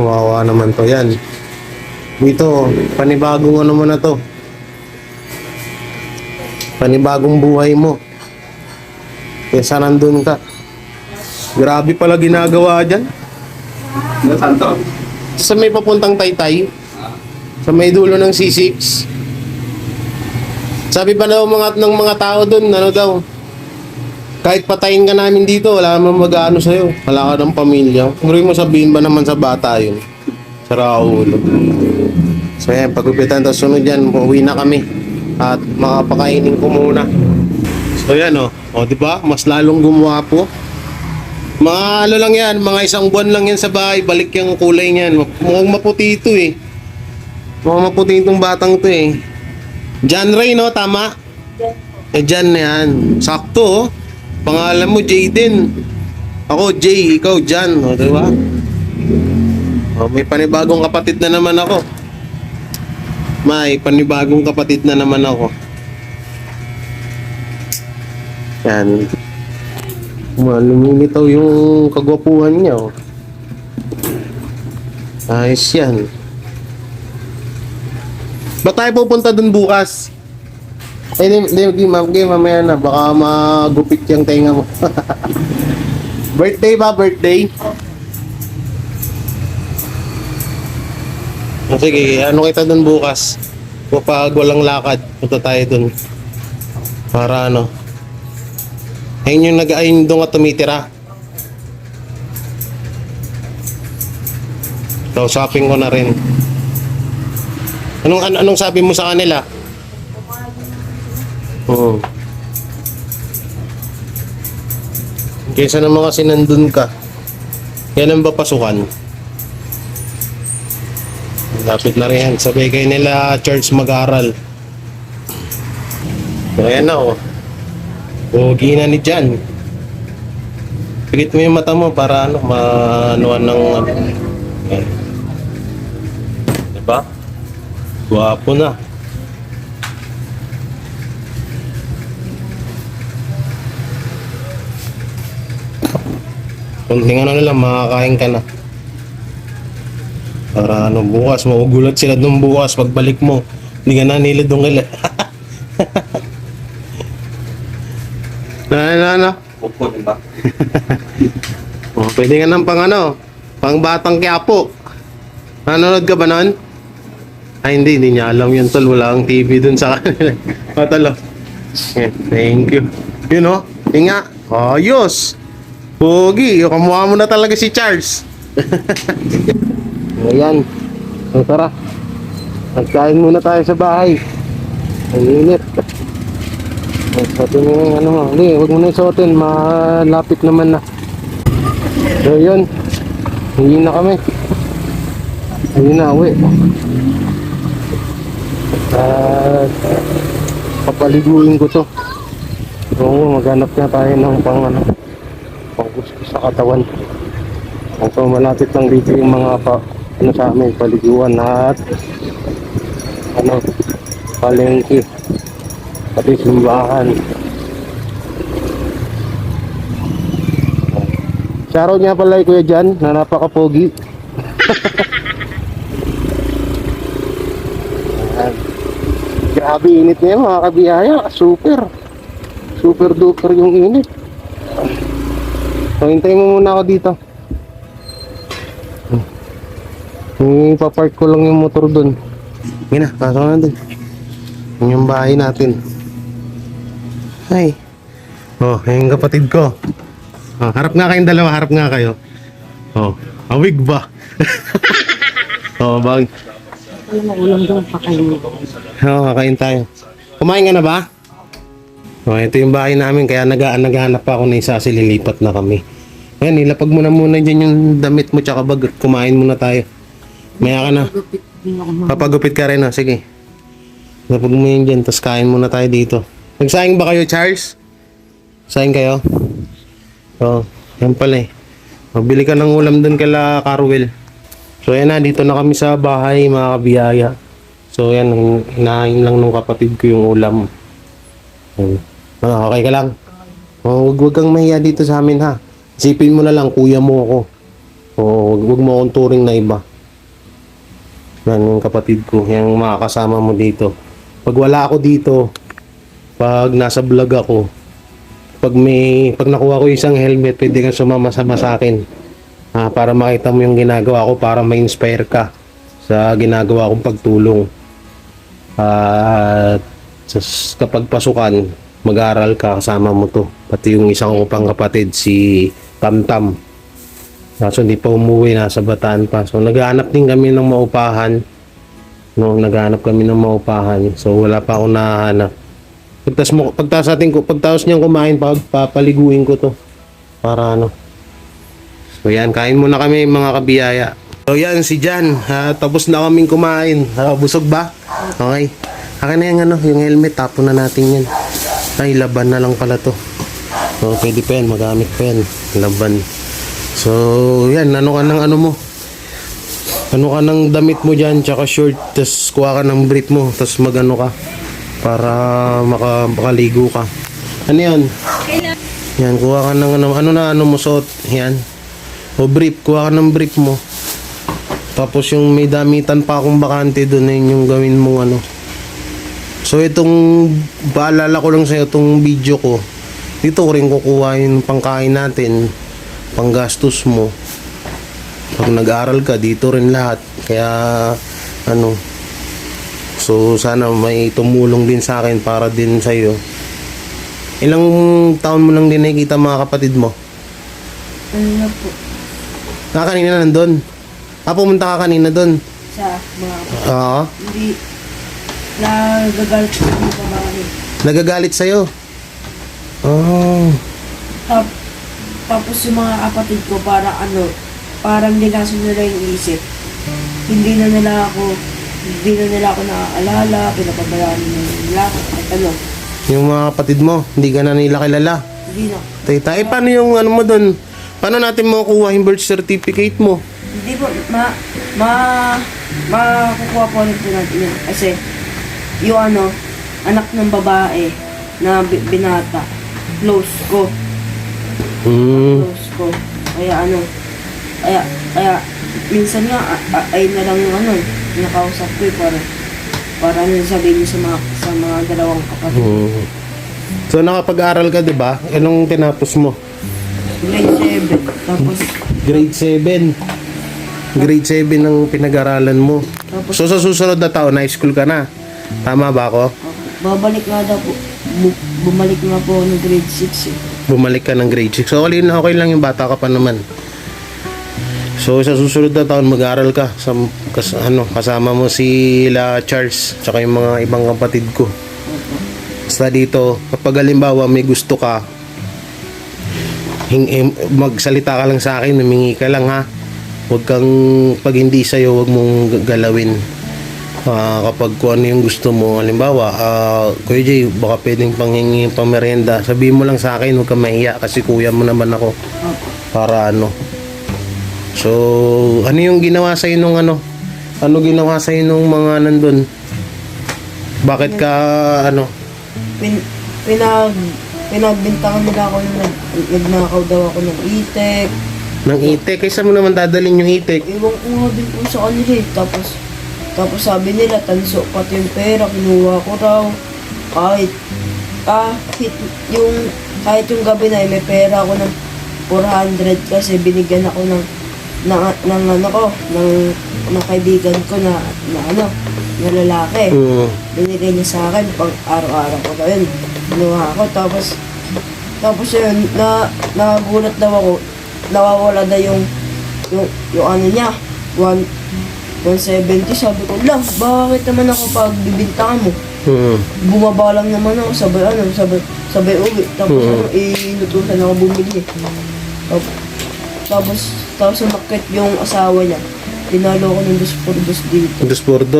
Wawa naman to yan. Dito, panibagong ano mo na to. Panibagong buhay mo. Kesa nandun ka. Grabe pala ginagawa dyan. Nasaan to? Sa may papuntang Taytay. Sa may dulo ng C6. Sabi pa daw ng mga tao dun, ano daw. Kahit patayin ka namin dito, wala naman mag-ano sa'yo. Wala ka ng pamilya. Siguro mo sabihin ba naman sa bata yun? Sa Raulo. So yan, pagupitan. Tapos sunod yan, uwi na kami. At makapakainin ko muna. So yan o, diba? Mas lalong gumwapo. Mga ano lang yan, mga isang buwan lang yan sa bahay, balik yung kulay niyan. Mukhang maputi ito eh. Mukhang maputi itong batang to eh. John Ray, no? Tama? John na yan. Sakto, oh. Pangalan mo, Jayden. Ako, Jay. Ikaw, John. O, diba? O, may panibagong kapatid na naman ako. May panibagong kapatid na naman ako. Yan. Lumilitaw yung kagwapuhan niya, oh. Ayos yan. Ba't tayo pupunta dun bukas? Di, mamaya na. Baka magupit yung tenga mo. Birthday ba? Birthday? Sige, ano kita dun bukas? Kapag walang lakad, punta tayo dun. Para ano? Ayun yung ayun doon ka tumitira. So, shopping ko na rin. Anong sabi mo sa kanila? Oo. Kaysa naman kasi nandun ka. Yan ang ba pasukan? Lapit na rin yan. Sabay kayo nila church mag-aral. So, ayan na oh. Pogi na ni Jan. Pigit mo yung mata mo para ano, maanuan ng ano. Okay. Diba? Guwapo na. Kunting ano na lang, makakain ka na. Para ano, bukas, magugulat sila nung bukas, pagbalik mo, hindi ka na nilid nung kila. Ano? Opo, diba? Oh, pwede nga ng pang batang Quiapo. Nanonood ka ba nun? Ay, hindi niya alam yun, tol. Wala kang TV dun sa kanila. Patalo. Yeah, thank you. Yun o, nga. Ayos. Pogi, kamukha mo na talaga si Charles. Ayan. So, tara. Nagkain muna tayo sa bahay. Ang init. Sabi mo ano mo, hindi, huwag mo na isuotin, malapit naman na. So yun, hindi na kami. Hindi na uwi. At papaliguin ko to. So maghanap na tayo ng pang gusto sa katawan. So malapit lang dito yung mga sa amin, paliguan at palengke. Pati simbahan. Shoutout nga pala Kuya Jan na napaka-pogi. Grabe init niya mga kabiyaya. Super duper yung init. So hintayin mo muna ako dito. Ipapark ko lang yung motor dun. Sige na, pasok na dun. Yun yung bahay natin. Ay. Oh, yung kapatid ko. Harap nga kayong dalawa, harap nga kayo. Oh, awig ba? Oh, bang. Alam mo, ulam doon pa kayo. Oo, kakain tayo. Kumain ka na ba? Oh, ito yung bahay namin, kaya naghahanap pa ako na isa kasi lilipat na kami. Ayan, nilapag mo na muna dyan yung damit mo tsaka bag at kumain muna tayo. Maya ka na. Papagupit ka rin, oh. Sige. Lapag mo yun dyan, tapos kain muna tayo dito. Nagsaing ba kayo, Charles? Saing kayo? Oo, yan pala eh. Mabili ka ng ulam dun kala Carwell. So yan na, dito na kami sa bahay mga kabiyaya. So yan, hinahain lang nung kapatid ko yung ulam. Okay ka lang? Huwag kang mahiya dito sa amin ha. Isipin mo na lang, kuya mo ako. Huwag mo akong turing na iba. Yan yung kapatid ko, yung makakasama mo dito. Pag wala ako dito, pag nasa vlog ako, pag nakuha ko isang helmet, pwede kang sumama sa akin. Para makita mo yung ginagawa ko, para ma-inspire ka sa ginagawa kong pagtulong. At kapag pasukan, mag-aaral ka, kasama mo to. Pati yung isang ko pang kapatid, si Tamtam. Kaso hindi pa umuwi, nasa Bataan pa. So naghahanap din kami ng maupahan. No, naghahanap kami ng maupahan. So wala pa ako nahanap. Pagtaos niyang kumain, papaliguin ko to. Para ano. So yan, kain muna kami mga kabiyaya. So yan, si Jan. Tapos na kaming kumain. Busog ba? Okay. Akin na yung helmet. Tapon na natin yan. Ay, laban na lang pala to. So, pwede pa yan. Magamit pa yan. Laban. So, yan. Ano ka ng ano mo? Ano ka ng damit mo dyan? Tsaka short. Tapos kuha ka ng brief mo. Tapos magano ka. Para makaligo ka. Ano yan? Yan, kuha ka ng ano mo suot. Yan. O brief, kuha ka ng brief mo. Tapos yung may damitan pa akong bakante doon, yun yung gawin mong ano. So itong, paalala ko lang sa'yo itong video ko. Dito ko rin kukuha yung pangkain natin, panggastos mo. Pag nag-aaral ka, dito rin lahat. Kaya ano, so sana may tumulong din sa akin para din sa'yo. Ilang taon mo lang din nakikita mga kapatid mo? Ano po? Kanina nandun. Pumunta ka kanina dun. Sa mga Oo. hindi nagagalit ko yung babae. Nagagalit sa'yo. Oh. Tapos yung mga kapatid ko parang dinaso nila yung isip. Hindi na nila ako naaalala, pinapabayaan nila ako, at ano. Yung mga kapatid mo, hindi ka na nila kilala. Hindi na. Tita, paano yung ano mo dun? Paano natin makukuha yung birth certificate mo? Hindi po, makukuha po ulit natin yun. Kasi, yung anak ng babae na binata, close ko. Close ko. Kaya minsan nga, ay na lang yung nakausap ko para sabihin sa mga dalawang kapatid. So, nakapag-aral ka, di ba? Anong tinapos mo? Grade 7. Tapos, Grade 7. Grade 7 ang pinag-aralan mo. So sa susunod na taon, high school ka na. Tama ba ako? babalik nga daw po. Bumalik nga po ako ng grade 6 eh. Bumalik ka ng grade 6. So okay lang yung bata ka pa naman. So sa susunod na taon mag-aaral ka kasama mo si Charles tsaka yung mga ibang kapatid ko. Basta dito, kapag halimbawa may gusto ka, magsalita ka lang sa akin, humingi ka lang ha. Huwag kang, pag hindi sa'yo, huwag mong galawin. Kapag kung ano yung gusto mo, halimbawa, Kuya Jay, baka pwedeng panghingi pang merienda, sabihin mo lang sa akin, huwag kang mahiya kasi kuya mo naman ako. Para ano. So, ano yung ginawa sa'yo nung ano? Ano ginawa sa'yo nung mga nandun? Bakit ka, ano? Pinagbintangan nila ako yung nagnakaw daw ako ng itek. Ng itek? Kaysa mo naman dadalhin yung itek? Iwan ko nga din po sa kanila eh. Tapos sabi nila, tanso pati yung pera, kinuha ko raw. Kahit yung gabi na may pera ako ng 400 kasi binigyan ako ng kaibigan ko na lalaki. Binigay niya sa akin pang araw-araw ko daw yun. Kinuha ko tapos Tapos yun, nagulat daw ako, nawawala na yung ano niya, 170. Sabi ko, lang, bakit naman ako pag bibintangan mo? Bumaba lang naman ako, sabay uwi. Tapos inutusan ako bumili. Tapos sumakit yung asawa niya. Tinalo ko ng 2x2 dito. 2x2.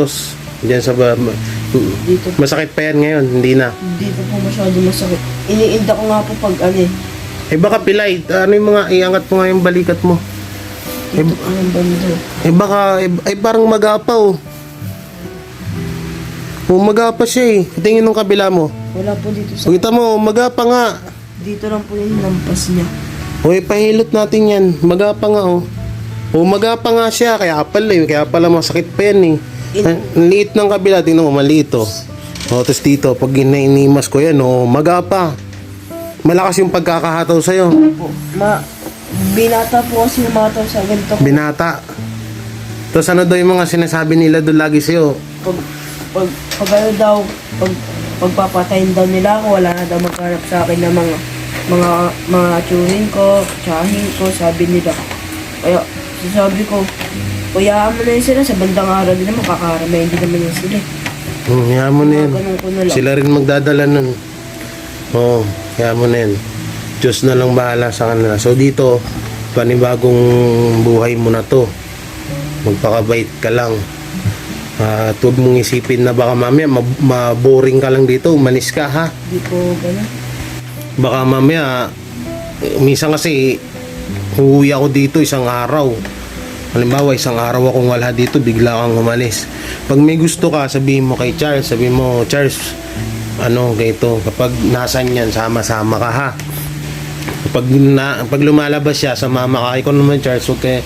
Diyan sa Dito. masakit pa yan ngayon, hindi na. Dito po masyado masakit. Iniinda ko nga po pag ano eh. Eh baka pilay, ano yung mga iangat mo nga yung balikat mo. Dito po yung banda. Eh baka, parang magapaw. Magapa siya eh. Tingin nung kabila mo. Wala po dito sa... Kita mo, magapa nga. Dito lang po yung lampas niya. Uy, pahilot natin yan. Magapa nga oh. Magapa nga siya, kaya pala masakit pa yan eh. Ang liit ng kabila, tingnan mo, maliit oh. Tapos dito, pag inainimas ko yan, magapa. Malakas yung pagkakahataw sa'yo. Binata po kasi umataw sa ganito. Binata. Tapos ano daw yung mga sinasabi nila doon lagi sa'yo? Pag ano daw, pagpapatayin daw nila ako, wala na daw maghanap sa akin ng mga turing ko, tsahin ko, sabi nila. Kaya, sabi ko, kuyaan mo na yun sila, sa bandang araw din naman, kakaramay, hindi naman yun sila. Kaya mo na yan. Ganun ko na lang. Sila rin magdadala nun. Kaya mo na yan. Diyos na lang bahala sa kanila. So dito, panibagong buhay mo na to. Magpakabait ka lang. At huwag mong isipin na baka mamaya maboring ka lang dito, umalis ka ha. Hindi po gano'n. Baka mamaya, minsan kasi uuwi ako dito isang araw. Halimbawa, isang araw akong wala dito, bigla kang umalis. Pag may gusto ka, sabihin mo kay Charles, sabihin mo, Charles, ganito, kapag nasan yan, sama-sama ka ha. Pag lumalabas siya, sumama ka. Ikaw naman, Charles, okay.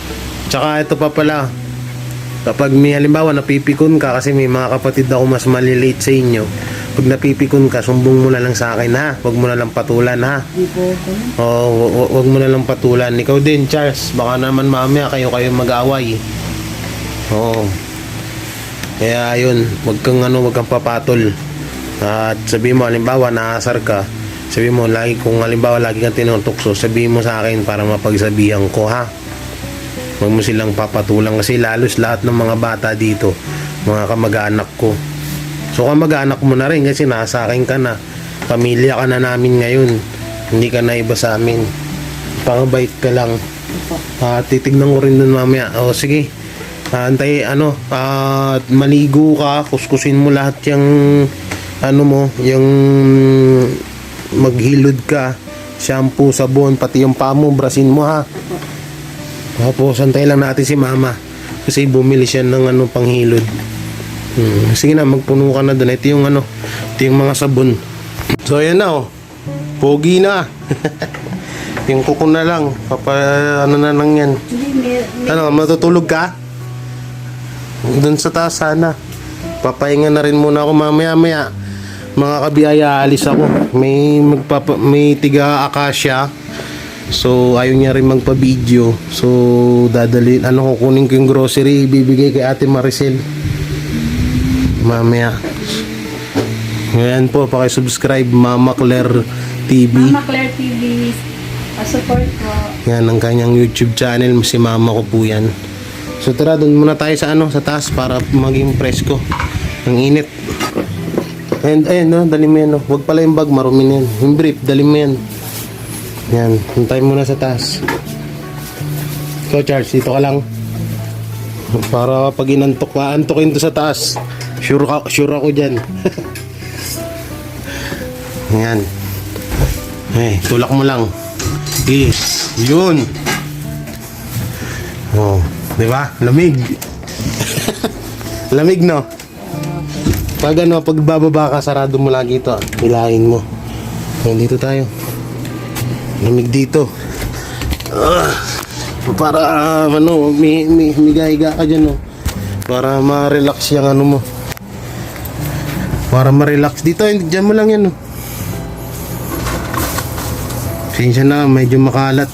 Tsaka ito pa pala, kapag may halimbawa napipikon ka, kasi may mga kapatid ako mas maliliit sa inyo, pag napipikon ka, sumbong mo na lang sa akin ha. Huwag mo na lang patulan ha. Hindi po gano'n. Huwag mo na lang patulan. Ikaw din, Charles, baka naman mamaya kayo mag-away. Kaya yun, huwag kang papatol. At sabihin mo, halimbawa, naasar ka, sabihin mo, kung halimbawa lagi kang tinutukso, sabihin mo sa akin para mapagsabihan ko ha. Huwag mo silang papatulan kasi lalos lahat ng mga bata dito, mga kamag-anak ko. So kamag-anak mo na rin kasi nasa akin ka na. Pamilya ka na namin ngayon. Hindi ka na iba sa amin. Pangabait ka lang. Titignan ko rin dun mamaya. Sige. Maligo ka, kuskusin mo lahat yung yung maghilod ka, shampoo, sabon, pati yung paa mo, brasin mo ha. Tapos antay lang natin si mama kasi bumili siya ng panghilod. Sige na, magpuno ka na doon. Ito yung mga sabon. So ayan na pogi na. Yung kuko na lang, na lang yan. Matutulog ka? Doon sa taas sana. Papahinga na rin muna ako mamaya. Mga kabiyaya, alis ako. May tiga akasya. So ayaw niya rin magpa-video. So kukunin ko yung grocery, ibibigay kay Ate Maricel mamaya. Ngayon po, pakisubscribe Mama Claire TV. Mama Claire TV, support ko. Yan ang kanyang YouTube channel, si mama ko po yan. So tara, doon muna tayo sa taas para maging presko. Ang init. And ayun dali mo yan Huwag pala yung bag, marumi na yan. Yung brief, dali mo yan. Yan, hintay muna sa taas. So Charles, dito ka lang. Para pag antukin to sa taas. Sure ako dyan. Yan. Tulak mo lang. Yes. Yun. Di ba? Lamig. Lamig, no? Pag bababa ka, sarado mo lagi ito. Hilahin mo. Dito tayo. Lamig dito. Para higa ka dyan, para ma-relax yung mo. Para ma-relax dito, dyan mo lang yan. Pasensya na, medyo makalat.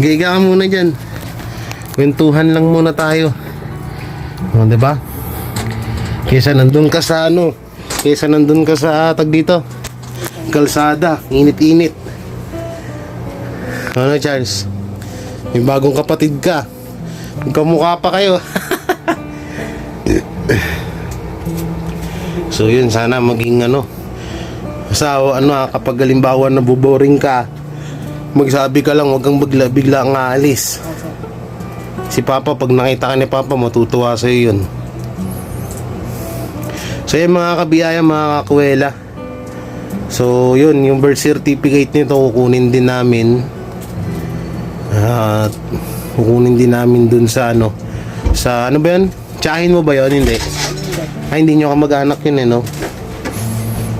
Higa ka muna dyan. Kwentuhan lang muna tayo. Diba? Kaysa nandun ka sa tag dito. kalsada, init-init. Ano Charles? May bagong kapatid ka. Magkamukha pa kayo. So yun, sana maging asawa, kapag halimbawa nabuboring ka, magsabi ka lang, wag kang bigla ang aalis. Si Papa, pag nakita ka ni Papa, matutuwa sa'yo yun. So yun mga kabiyaya, mga kakwela. So yun, yung birth certificate nito kukunin din namin. At kukunin din namin dun sa sa ano ba yun? Tsahin mo ba yun? Hindi. Ay, hindi nyo kamag-anak yun no?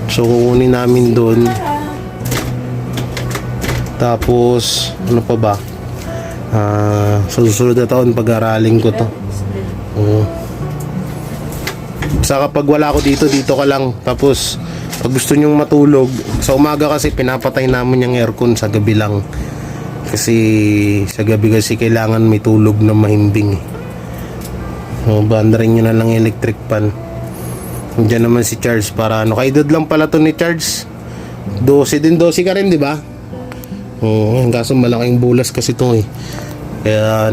So kukunin namin dun. Tapos ano pa ba? Sa susunod na taon pag-aralin ko to. Sa kapag wala ako dito ka lang. Tapos pag gusto nyong matulog, sa umaga kasi pinapatay namin yung aircon, sa gabi lang. Kasi sa gabi kasi kailangan may tulog na mahimbing. So bandarin nyo na lang yung electric fan. Diyan naman si Charles para kaedad lang pala to ni Charles. 12 ka rin, di ba? Kaso malaking bulas kasi to Kaya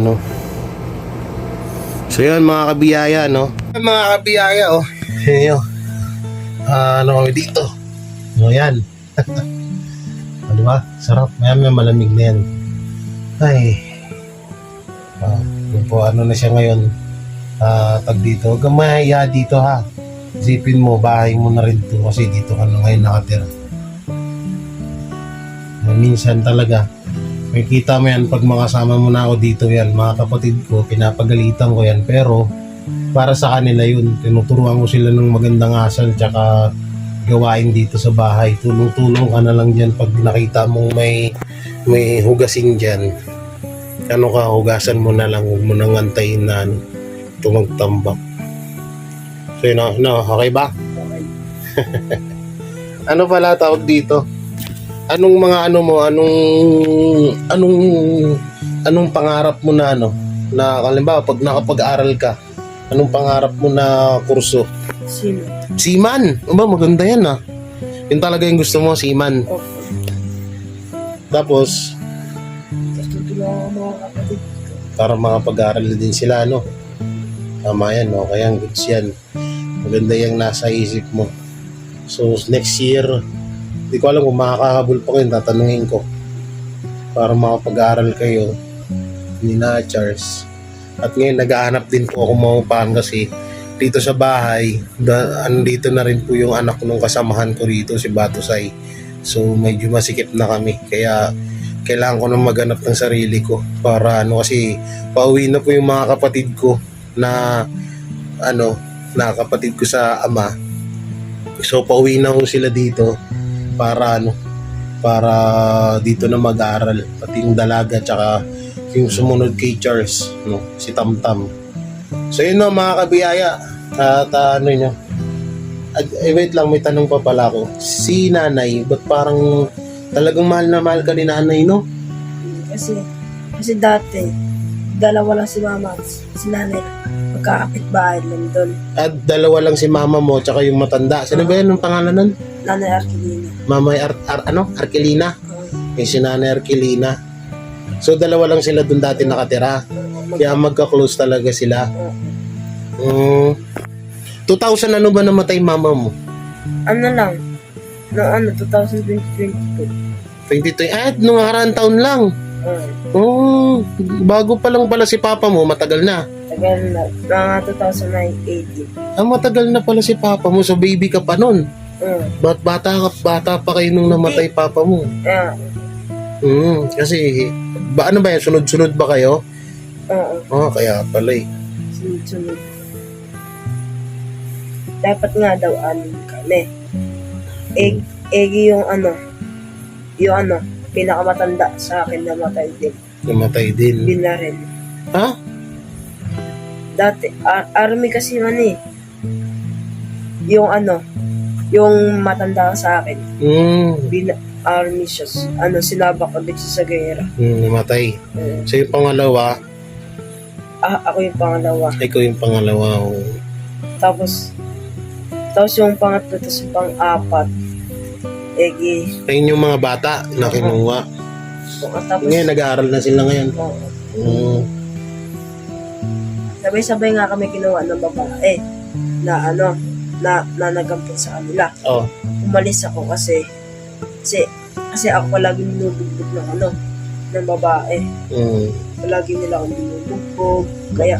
So yun mga kabiyaya mga kabiyaya kami dito. Yan. Di ba? Sarap. May malamig na yan. Ay. Yun po, na siya ngayon. Tag dito. Huwag kang mahiya dito ha. Isipin mo, bahay mo na rin to kasi dito ka na ngayon nakatira. Minsan talaga, may kita mo yan pag makasama mo na ako dito yan. Mga kapatid ko, pinapagalitan ko yan. Pero, para sa kanila yun. Tinuturuan ko sila ng magandang asal tsaka gawain dito sa bahay. Tulong-tulong ka na lang dyan pag nakita mong may hugasin dyan. Hugasan mo na lang. Huwag mo nang antayin na tumagtambak. So yun okay ba? Ano pala tawag dito? Anong mga anong pangarap mo na na halimbawa pag nakapag-aral ka, anong pangarap mo na kurso? Seaman? Maganda yan Yun talaga yung gusto mo, seaman. Tapos tutulungan mga kapatid. Para makapag-aral din sila Tama yan kaya ang goods yan. Maganda yung nasa isip mo. So next year, hindi ko alam kung makakahabol pa kayo, tatanungin ko para makapag-aral kayo ni na Charles. At ngayon nag-aanap din po ako maupahan kasi dito sa bahay, andito na rin po yung anak ko nung kasamahan ko rito, si Batusay. So medyo masikip na kami, kaya kailangan ko na maghanap ng sarili ko para kasi pauwi na po yung mga kapatid ko na na kapatid ko sa ama. So pauwi na ho sila dito para para dito na mag-aaral, pati yung dalaga tsaka yung sumunod kay Charles si Tamtam. So yun mga kabiyaya. At wait lang, may tanong pa pala ako. Si nanay, ba't parang talagang mahal na mahal ka ni nanay Kasi dati dalawa lang si mama, si nanay magkakapit bahay lang doon. At dalawa lang si mama mo tsaka yung matanda. Sino ba yan ang pangalan nun? Nanay Arquilina. Mama Arquilina? Yung si nanay Arquilina. So dalawa lang sila doon dati nakatira. Kaya magka-close talaga sila. 2000 ba namatay mama mo? Lang. No 2022. 22. Nung harang taon lang. Bago pa lang pala si papa mo, matagal na. Tagal na. Mga 2018. Matagal na pala si papa mo, so baby ka pa nun. Bata pa kayo nung namatay papa mo. Kasi, ano ba yan? Sunod-sunod ba kayo? Kaya pala Sunod-sunod. Dapat nga daw kami. Yung pinakamatanda sa akin namatay din. Namatay din. Binaril. Ha? Dati, army kasi yung matanda sa akin. Army siya. Sinabak ulit siya sa gera. Namatay. So yung pangalawa? Ako yung pangalawa. Ikaw yung pangalawa. Tapos yung pangatlo, tapos yung pang-apat. Egi. Ayun yung mga bata na kinuha. Tapos, Ngayon, nag-aaral na sila ngayon. sabay-sabay nga kami kinuha ng babae na na nagampun sa kanila. Oh. Umalis ako kasi ako palagi binubugbog ng babae. Palagi nila akong binubugbog. Kaya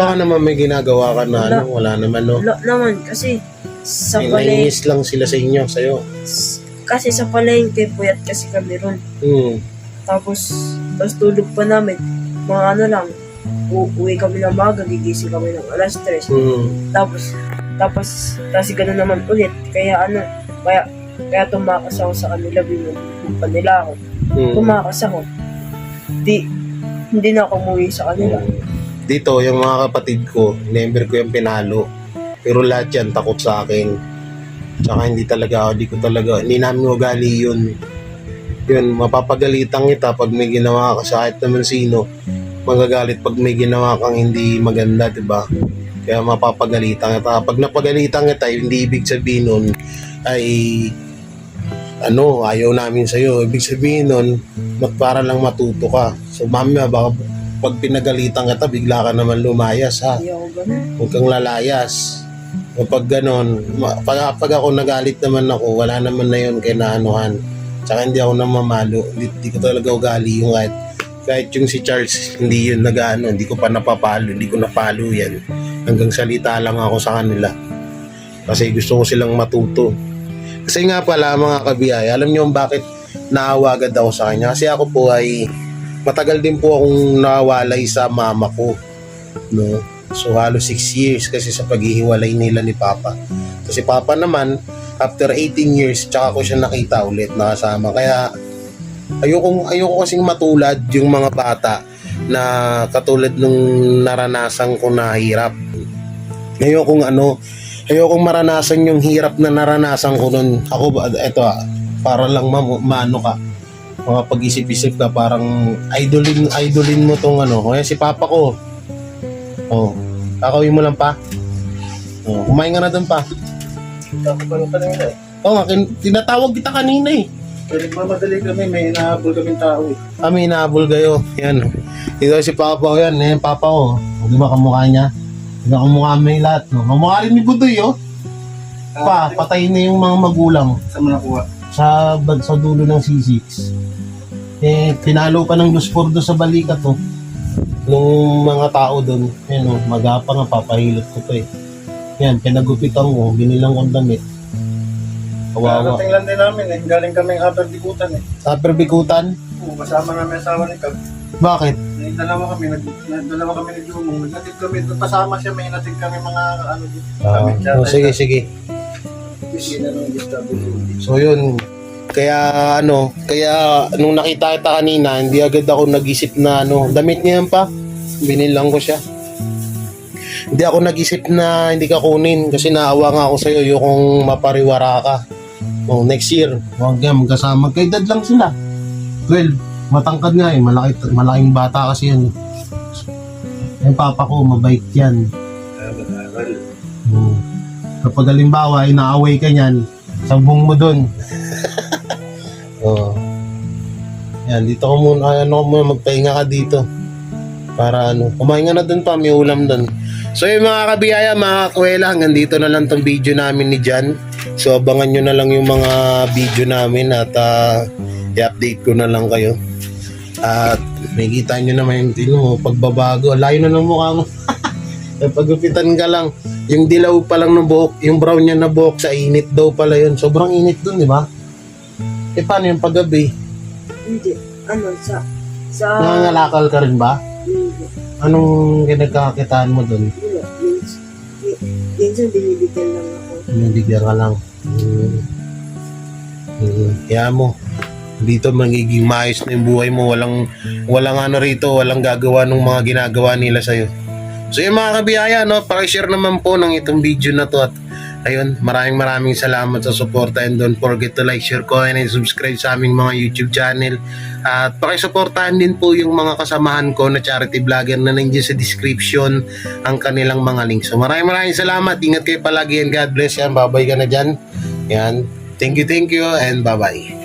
Baka naman may ginagawa ka na wala naman, no? wala naman kasi sa May palengke, nainis lang sila sa inyo, sa'yo. kasi sa palengke puyat kasi kami ron. Tapos tulog pa namin. Mga lang, uuwi kami ng maga, gigising kami ng alas 3. Tapos gano'n naman ulit. Kaya kaya tumakas ako sa kanila, binubugbog pa nila ako. Tumakas ako. Hindi na ako umuwi sa kanila. Dito, yung mga kapatid ko, member ko yung pinalo. Pero lahat yan takot sa akin. Tsaka hindi namin ugali yun. Yun, mapapagalitan kita pag may ginawa ka sa kahit naman sino. Magagalit pag may ginawa kang hindi maganda, diba? Kaya mapapagalitan kita. Pag napagalitan kita, hindi ibig sabihin nun ay ayaw namin sa'yo. Ibig sabihin nun, para lang matuto ka. So, mamaya, baka pag pinagalitan kita, bigla ka naman lumayas, ha? Hindi ako ganun. Huwag kang lalayas. O pag ganon, pag ako nagalit naman ako, wala naman na yun kinaanuhan. Tsaka hindi ako namamalo. Hindi ko talaga ugali yung kahit yung si Charles, hindi yun hindi ko pa napapalo, hindi ko napalo yan. Hanggang salita lang ako sa kanila. Kasi gusto ko silang matuto. Kasi nga pala mga kabiyay, alam niyo bakit naawa agad ako sa kanya? Kasi ako po ay matagal din po akong nawalay sa mama ko. No? So halos 6 years kasi sa paghihiwalay nila ni Papa. Kasi Papa naman, after 18 years, tsaka ko siya nakita ulit nakasama. Kaya ayoko kasing matulad yung mga bata na katulad nung naranasan ko na hirap. Ayokong maranasan yung hirap na naranasan ko nun. Ako, para lang maano ka. Mga pag-isip-isip ka, parang idolin mo tong Kaya si Papa ko, kakawin mo lang pa. Kumain ka na dun pa. Tinatawag kita kanina eh. Nagmamadali kami, may inahabol kaming tao eh. Kami inaabol kayo. Yan. Ito si Papa ko yan. Yan Papa ko. Di ba kamukha niya? Di ba kamukha may lahat? No? Kamukha rin ni Budoy, oh. Patay na yung mga magulang. Saan mo nakuha? Sa dulo ng C6. Pinalo pa ng 2-4 sa balikat, oh. Nung mga tao doon. Yan, oh. Magapang nga, papahilot ko to eh. Yan, pinagupitan ko. Binilang kong damit. Kawawa. Karating lang din namin eh. Galing kaming Upper Bikutan eh. Upper Bikutan? Oo, kasama namin asawa ni Cab. Bakit? Dalawa kami ni Jumong. Nagnatig kami. Pasama siya, may natig kami mga Sige. So yun. Kaya nung nakita kita kanina, hindi agad ako nag-isip na damit niya yan pa. Binilang ko siya. Hindi ako nag-isip na hindi ka kunin kasi naawa nga ako sa'yo yung mapariwara ka. Next year, huwag yan, magkasama. Kaedad lang sila. 12. Matangkad nga eh. Malaking bata kasi yan. Yung papa ko, mabait yan. Kapag halimbawa, inaaway ka niyan, sabong mo dun. Yan, dito ko muna, magpahinga ka dito. Para kumain ka na dun pa, may ulam dun. So yung mga kabiyaya, mga kuwela, hanggang dito na lang tong video namin ni Jan. So abangan nyo na lang yung mga video namin at i-update ko na lang kayo. At may kita nyo naman yung pagbabago. Layo na ng mukha mo. Paggupitan ka lang. Yung dilaw pa lang ng buhok, yung brown niya na buhok, sa init daw pala yun. Sobrang init dun, di ba? Paano yung paggabi? Hindi. Nangangalakal ka rin ba? Hindi. Anong kinagkakitaan mo dun? Wala. Minsan binibigyan lang ako. Binibigyan ka lang. Kaya mo, dito magiging maayos na yung buhay mo. Walang rito, walang gagawa ng mga ginagawa nila sa'yo. So yung mga kabiyaya, pakishare naman po ng itong video na to. At ayun, maraming salamat sa suporta, and don't forget to like, share, comment, and subscribe sa aming mga YouTube channel. At pakisuportahan din po yung mga kasamahan ko na charity vlogger na nandiyan sa description ang kanilang mga links. So maraming salamat. Ingat kayo palagi and God bless. Yan, babay ka na dyan. Yan. Thank you and bye-bye.